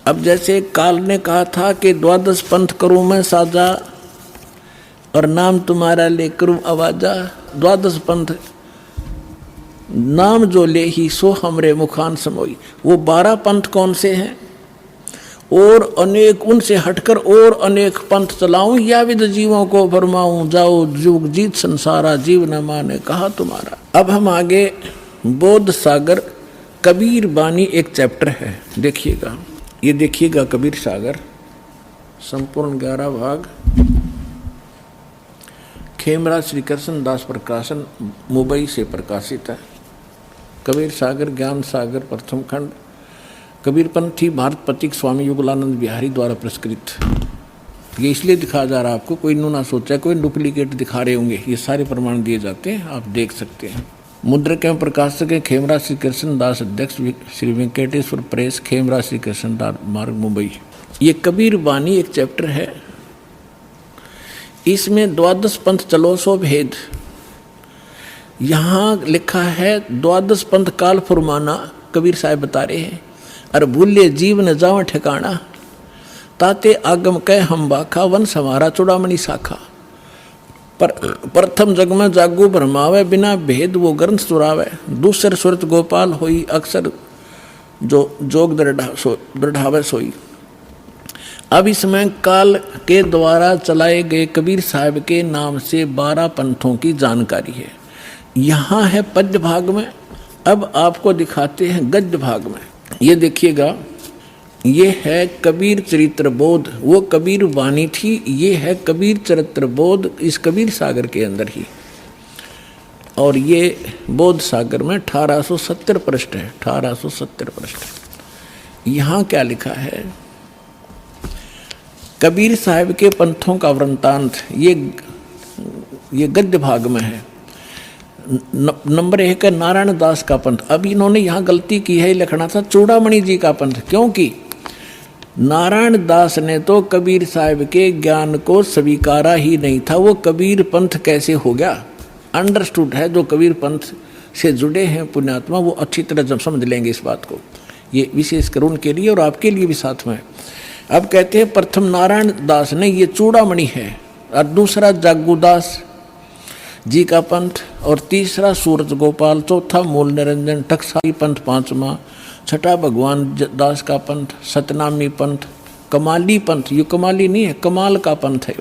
अब जैसे काल ने कहा था कि द्वादश पंथ करूं मैं साजा और नाम तुम्हारा ले करूं आवाजा, द्वादश पंथ नाम जो ले ही सो हमरे मुखान समोई। वो 12 पंथ कौन से हैं? और अनेक उनसे हटकर और अनेक पंथ चलाऊं या विद जीवों को फरमाऊं, जाओ जुग जीत संसारा जीव न माने कहा तुम्हारा। अब हम आगे बोध सागर कबीर बानी एक चैप्टर है, देखिएगा, ये देखिएगा कबीर सागर संपूर्ण 11 भाग, खेमराज श्री कृष्ण दास प्रकाशन मुंबई से प्रकाशित है। कबीर सागर ज्ञान सागर प्रथम खंड, कबीरपंथी भारत पथिक स्वामी युगलानंद बिहारी द्वारा पुरस्कृत। ये इसलिए दिखाया जा रहा है आपको, कोई ना सोचा कोई डुप्लीकेट दिखा रहे होंगे, ये सारे प्रमाण दिए जाते हैं, आप देख सकते हैं। मुद्रक एवं प्रकाशक है खेमराज श्री कृष्ण दास, अध्यक्ष श्री वेंकटेश्वर प्रेस, खेमराज श्री कृष्ण दास मार्ग मुंबई। ये कबीर बानी एक चैप्टर है, इसमें द्वादश पंथ चलो सो भेद। यहाँ लिखा है द्वादश पंथ काल फुरमाना, कबीर साहब बता रहे हैं। अर भूले जीव न जाव ठिकाना, ताते आगम कह हम बाखा, वन समारा चुड़ामणि शाखा। पर प्रथम जग में जागू भरमावे, बिना भेद वो ग्रंथ सुरावे। दूसर सुरत गोपाल होई, अक्सर जो जोग दृढ़ावे सोई। अब इसमें काल के द्वारा चलाए गए कबीर साहब के नाम से 12 पंथों की जानकारी है। यहाँ है पद्य भाग में, अब आपको दिखाते हैं गद्य भाग में। ये देखिएगा, ये है कबीर चरित्र बोध, वो कबीर वाणी थी, ये है कबीर चरित्र बोध इस कबीर सागर के अंदर ही। और ये बोध सागर में 1870 पृष्ठ है, 1870 पृष्ठ। यहाँ क्या लिखा है? कबीर साहब के पंथों का वृंतांत, ये गद्य भाग में है। नंबर 1 है नारायण दास का पंथ। अब इन्होंने यहाँ गलती की है, लिखना था चूड़ामणि जी का पंथ, क्योंकि नारायण दास ने तो कबीर साहब के ज्ञान को स्वीकारा ही नहीं था। वो कबीर पंथ कैसे हो गया? अंडरस्टूड है, जो कबीर पंथ से जुड़े हैं पुण्यात्मा वो अच्छी तरह जब समझ लेंगे इस बात को। ये विशेष कर उनके लिए और आपके लिए भी साथ में। अब कहते हैं प्रथम नारायण दास ने, ये चूड़ामणि है, और दूसरा जागूदास जी का पंथ, और तीसरा सूरज गोपाल, चौथा मूल निरंजन टकसाली पंथ, पांचवा, छठा भगवान दास का पंथ, सतनामी पंथ, कमाली पंथ, ये कमाली नहीं है, कमाल का पंथ है,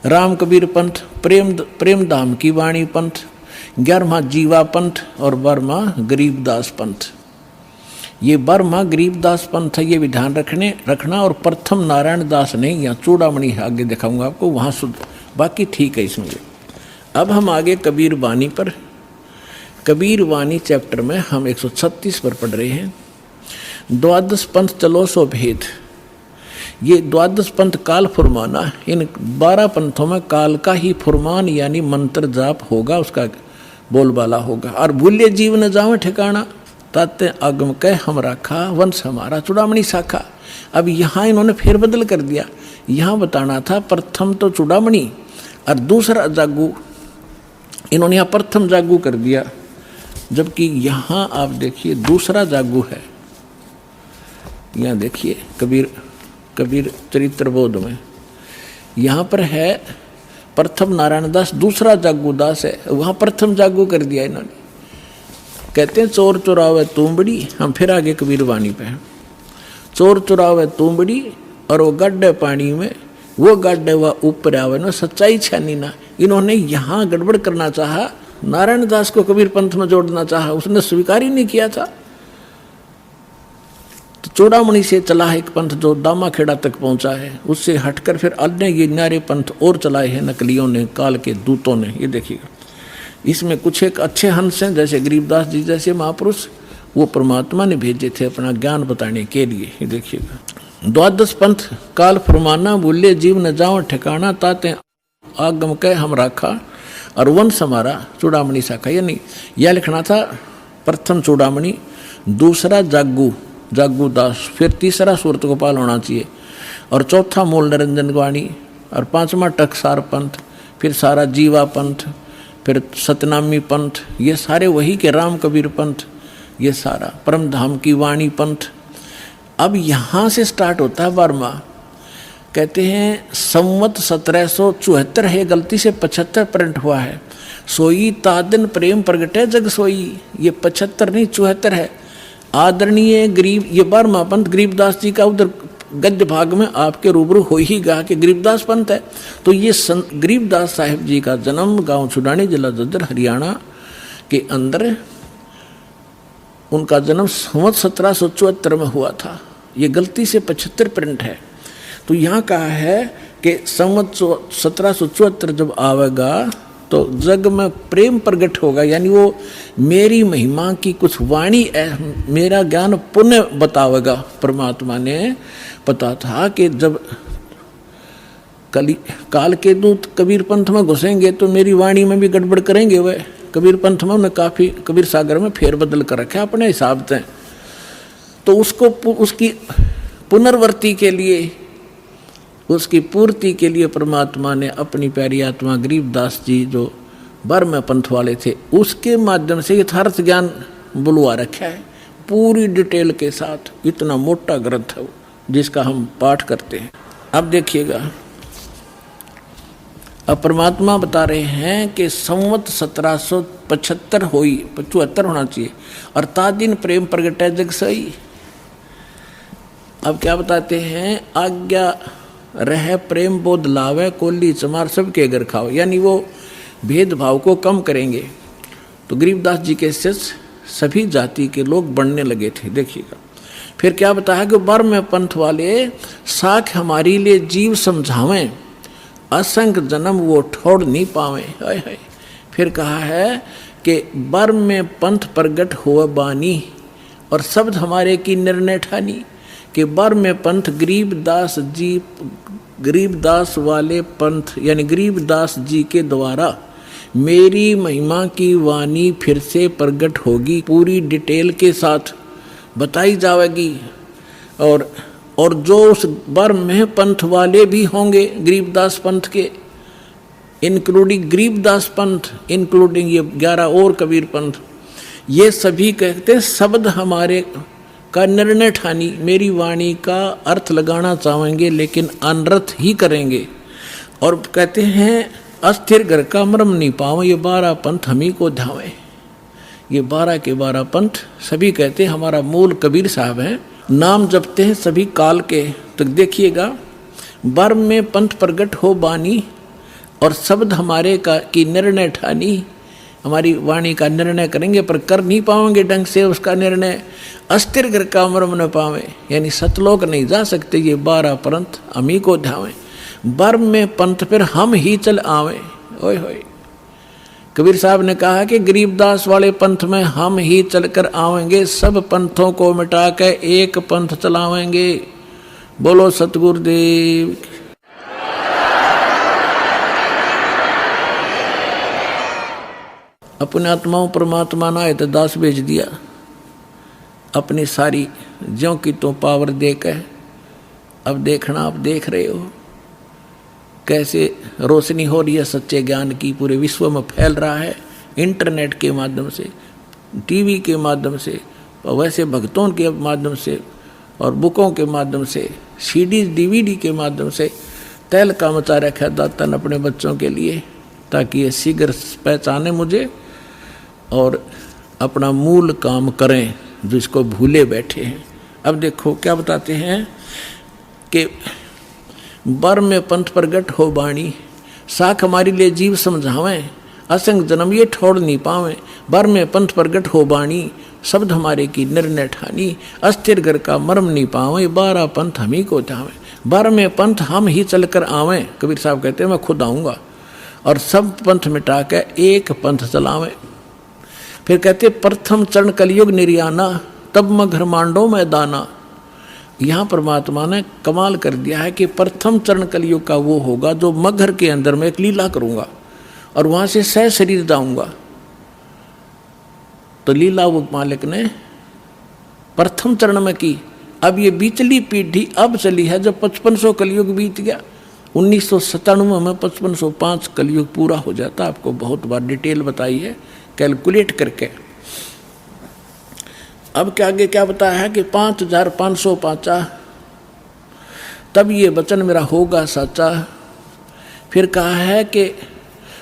राम कबीर पंथ, प्रेम धाम की वाणी पंथ, 11वां जीवा पंथ और 12वां गरीबदास पंथ। ये 12वां गरीबदास पंथ है, ये भी ध्यान रखना। और प्रथम नारायण दास ने, यहाँ चूड़ामणि आगे दिखाऊंगा आपको, वहाँ शुद्ध, बाकी ठीक है इसमें। अब हम आगे कबीर वाणी पर, कबीर वाणी चैप्टर में हम 136 पर पढ़ रहे हैं। द्वादश पंथ चलो सो भेद। ये द्वादश पंथ काल फुरमाना, इन 12 पंथों में काल का ही फुरमान यानी मंत्र जाप होगा, उसका बोलबाला होगा। और भूले जीव न जावे ठिकाना, ताते आगम कह हम राखा, वंश हमारा चूड़ामणि शाखा। अब यहाँ इन्होंने फेरबदल कर दिया, यहाँ बताना था प्रथम तो चूड़ामणि और दूसरा जागू, इन्होंने यहाँ प्रथम जागू कर दिया, जबकि यहाँ आप देखिए दूसरा जागू है। यहाँ देखिए कबीर चरित्र बोध में यहाँ पर है प्रथम नारायण दास, दूसरा जागू दास है, वहाँ प्रथम जागू कर दिया इन्होंने। कहते हैं चोर चुरावे तुमबड़ी, हम फिर आगे कबीर वाणी पे हैं। चोर चुरावे तुमबड़ी और वो गड्ढे पानी में, वो गड्ढे व ऊपर आवे ना, सच्चाई छानी ना। इन्होंने यहाँ गड़बड़ करना चाहा, नारायण दास को कबीर पंथ में जोड़ना चाहा, उसने स्वीकार ही नहीं किया था। तो चूड़ामणि से चला है एक पंथ जो दामाखेड़ा तक पहुंचा है, उससे हटकर फिर अन्य ये न्यारे पंथ और चलाए हैं नकलियों ने, काल के दूतों ने। ये देखिएगा, इसमें कुछ एक अच्छे हंस हैं, जैसे गरीबदास जी जैसे महापुरुष, वो परमात्मा ने भेजे थे अपना ज्ञान बताने के लिए। ये देखिएगा, द्वादश पंथ काल फरमाना, भूले जीव न जाओ ठिकाना, ताते आगम कह हम राखा, और वंश हमारा चूड़ामणि शाखा। यानी यह लिखना था प्रथम चूड़ामणि, दूसरा जागू दास, फिर तीसरा सूरत गोपाल होना चाहिए, और चौथा मूल निरंजन वाणी, और 5वां टकसार पंथ, फिर सारा जीवा पंथ, फिर सतनामी पंथ, ये सारे वही के राम कबीर पंथ, ये सारा परम धाम की वाणी पंथ, अब यहाँ से स्टार्ट होता है 12वां। कहते हैं संवत 1774 है, गलती से 75 प्रिंट हुआ है। सोई तादन प्रेम प्रगटे जग सोई, ये 75 नहीं 74 है। आदरणीय गरीब, ये 12वां पंथ गरीबदास जी का उधर गद्य भाग में आपके रूबरू हो ही गया कि गरीबदास पंथ है। तो ये गरीबदास साहिब जी का जन्म गांव छुडानी, जिला जज्जर, हरियाणा के अंदर उनका जन्म संवत 1774 में हुआ था। ये गलती से 75 प्रिंट है। तो यहाँ कहा है कि संवत 1774 जब आवेगा तो जग में प्रेम प्रकट होगा, यानी वो मेरी महिमा की कुछ वाणी, मेरा ज्ञान पुण्य बतावेगा। परमात्मा ने पता था कि जब काल के दूत कबीर पंथ में घुसेंगे तो मेरी वाणी में भी गड़बड़ करेंगे। वह कबीर पंथ में उन्हें काफ़ी कबीर सागर में फेर बदल कर रखा अपने हिसाब से। तो उसको उसकी पुनर्वर्ती के लिए, उसकी पूर्ति के लिए परमात्मा ने अपनी प्यारी आत्मा गरीबदास जी जो 12वें पंथ वाले थे उसके माध्यम से यथार्थ ज्ञान बुलवा रखा है पूरी डिटेल के साथ। इतना मोटा ग्रंथ है वो जिसका हम पाठ करते हैं। अब देखिएगा, अब परमात्मा बता रहे हैं कि संवत 1775 हुई, 75 होना चाहिए, और तादिन प्रेम प्रगटे जग सई। अब क्या बताते हैं, आज्ञा रह प्रेम बोध लावे, कोली चमार सबके घर खाओ, यानी वो भेदभाव को कम करेंगे। तो गरीबदास जी के शिष्य सभी जाति के लोग बढ़ने लगे थे। देखिएगा फिर क्या बताया कि 12वें पंथ वाले साख हमारी लिए जीव समझावें, असंख्य जन्म वो ठोड़ नहीं पावे। हाय हाय। फिर कहा है कि 12वें पंथ प्रगट हुआ बानी, और शब्द हमारे की निर्णय ठानी कि 12वें पंथ गरीबदास जी, गरीबदास वाले पंथ यानी गरीबदास जी के द्वारा मेरी महिमा की वाणी फिर से प्रकट होगी, पूरी डिटेल के साथ बताई जाएगी। और जो उस 12वें पंथ वाले भी होंगे गरीबदास पंथ के, इंक्लूडिंग गरीबदास पंथ, इंक्लूडिंग ये 11 और कबीर पंथ, ये सभी कहते हैं शब्द हमारे का निर्णय ठानी, मेरी वाणी का अर्थ लगाना चाहेंगे लेकिन अनर्थ ही करेंगे। और कहते हैं अस्थिर घर का मर्म नहीं पाओ, ये 12 पंथ हम ही को ध्यावें। ये 12 के 12 पंथ सभी कहते हैं हमारा मूल कबीर साहब हैं, नाम जपते हैं सभी काल के। तो देखिएगा 12वें पंथ प्रगट हो बानी, और शब्द हमारे का की निर्णय ठानी, हमारी वाणी का निर्णय करेंगे पर कर नहीं पाएंगे ढंग से उसका निर्णय। अस्थिर घर का मर्म न पावे, यानी सतलोक नहीं जा सकते, ये 12 पंथ हम ही को ध्यावें। 12वें पंथ फिर हम ही चल आवे। ओए होए, कबीर साहब ने कहा कि गरीबदास वाले पंथ में हम ही चलकर आवेंगे, सब पंथों को मिटा के एक पंथ चलावेंगे। बोलो सतगुरुदेव। अपने आत्माओं परमात्मा ना है तो दास भेज दिया, अपनी सारी ज्यों की तो पावर देकर। अब देखना, आप देख रहे हो कैसे रोशनी हो रही है सच्चे ज्ञान की, पूरे विश्व में फैल रहा है इंटरनेट के माध्यम से, टीवी के माध्यम से, वैसे भक्तों के माध्यम से, और बुकों के माध्यम से, सीडीज डीवीडी के माध्यम से। तैल का मचा रखा है दाता ने अपने बच्चों के लिए, ताकि ये शीघ्र पहचाने मुझे और अपना मूल काम करें जिसको भूले बैठे हैं। अब देखो क्या बताते हैं कि 12वें पंथ प्रगट हो बाणी, साख हमारी लिए जीव समझावें, असंग जन्म ये ठोड़ नहीं पावें। 12वें पंथ प्रगट हो बाणी, शब्द हमारे की निर्णय ठानी, अस्थिर घर का मर्म नहीं पावें। 12 पंथ हम ही को चावें, 12वें पंथ हम ही चलकर आवें। कबीर साहब कहते हैं मैं खुद आऊँगा और सब पंथ मिटा के एक पंथ चलावें। फिर कहते प्रथम चरण कलयुग निर्याना, तब मैं घर मांडो में दाना। यहाँ परमात्मा ने कमाल कर दिया है कि प्रथम चरण कलयुग का वो होगा जो मगर के अंदर मैं एक लीला करूँगा और वहाँ से सह शरीर जाऊँगा। तो लीला वो मालिक ने प्रथम चरण में की। अब ये बीचली पीढ़ी अब चली है जब 5500 कलयुग बीत गया। 1997 में 5505 कलयुग पूरा हो जाता। आपको बहुत बार डिटेल बताई है कैलकुलेट करके। अब क्या आगे क्या बताया है कि 5500 पाचा, तब ये वचन मेरा होगा साचा। फिर कहा है कि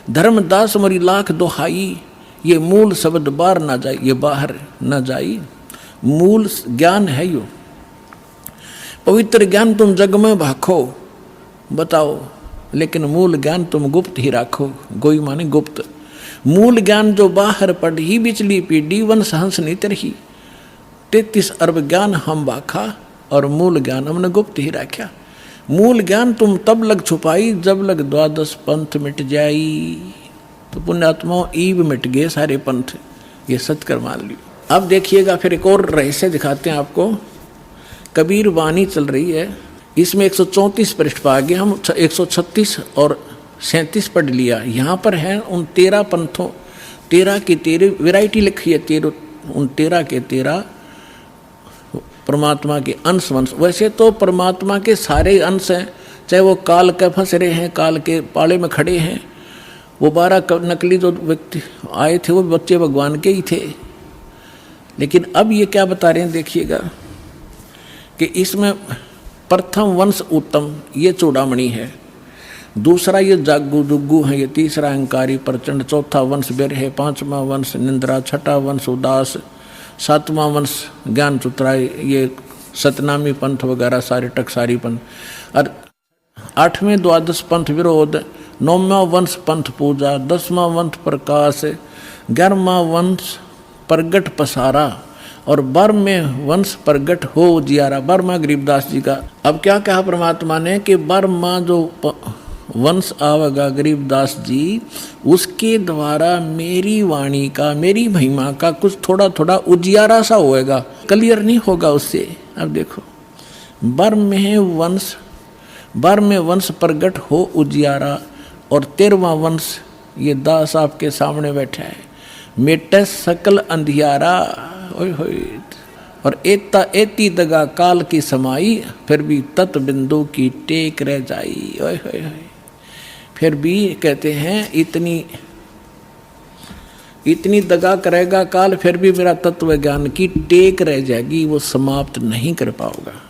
धर्मदास मरी लाख दोहाई, ये मूल शब्द बाहर ना जाए, ये बाहर ना जाई। मूल ज्ञान है यो, पवित्र ज्ञान तुम जग में भाखो, बताओ, लेकिन मूल ज्ञान तुम गुप्त ही राखो। गोई माने गुप्त। मूल ज्ञान जो बाहर पढ़ ही बिचली पीढ़ी, वंश हंस नितर ही। 33 अरब ज्ञान हम बाखा, और मूल ज्ञान हमने गुप्त ही रखा। मूल ज्ञान तुम तब लग छुपाई, जब लग 12 पंथ मिट जाई। तो पुण्यात्माओं ईब मिट गए सारे पंथ, ये सत्कर मान लियो। अब देखिएगा फिर एक और रहस्य दिखाते हैं आपको। कबीर वाणी चल रही है, इसमें 134 पृष्ठ पर आगे हम 136 और 37 पढ़ लिया। यहाँ पर है उन 13 पंथों, 13 की 13 वैरायटी लिखी है, 13 के 13 परमात्मा के अंश वंश। वैसे तो परमात्मा के सारे अंश हैं, चाहे वो काल के फंस रहे हैं, काल के पाले में खड़े हैं। वो 12 नकली जो व्यक्ति आए थे वो बच्चे भगवान के ही थे। लेकिन अब ये क्या बता रहे हैं देखिएगा कि इसमें प्रथम वंश उत्तम, ये चूड़ामणि है। दूसरा ये जागू जुग्गू है, ये तीसरा अहंकारी प्रचंड, चौथा वंश बेर है, 5वां वंश निंद्रा, 6ठा वंश उदास, 7वां वंश ज्ञान चुतराई, ये सतनामी पंथ वगैरह सारे टकसारी पंथ, और 8वें 12 पंथ विरोध, 9वां वंश पंथ पूजा, 10वां वंश प्रकाश, 11वां वंश प्रगट पसारा, और 12वें वंश प्रगट हो उजियारा। 12वां गरीबदास जी का। अब क्या कहा परमात्मा ने कि 12वां जो वंश आवेगा गरीबदास जी, उसके द्वारा मेरी वाणी का, मेरी महिमा का कुछ थोड़ा थोड़ा उजियारा सा होएगा, क्लियर नहीं होगा उससे। अब देखो 12वें वंश प्रगट हो उजियारा, और 13वां वंश ये दास आपके सामने बैठा है, मेटे सकल अंधियारा। ओए होए, और एती दगा काल की समाई, फिर भी तत् बिंदु की टेक रह जाई। ओए होए होए, फिर भी कहते हैं इतनी दगा करेगा काल, फिर भी मेरा तत्व ज्ञान की टेक रह जाएगी, वो समाप्त नहीं कर पाओगा।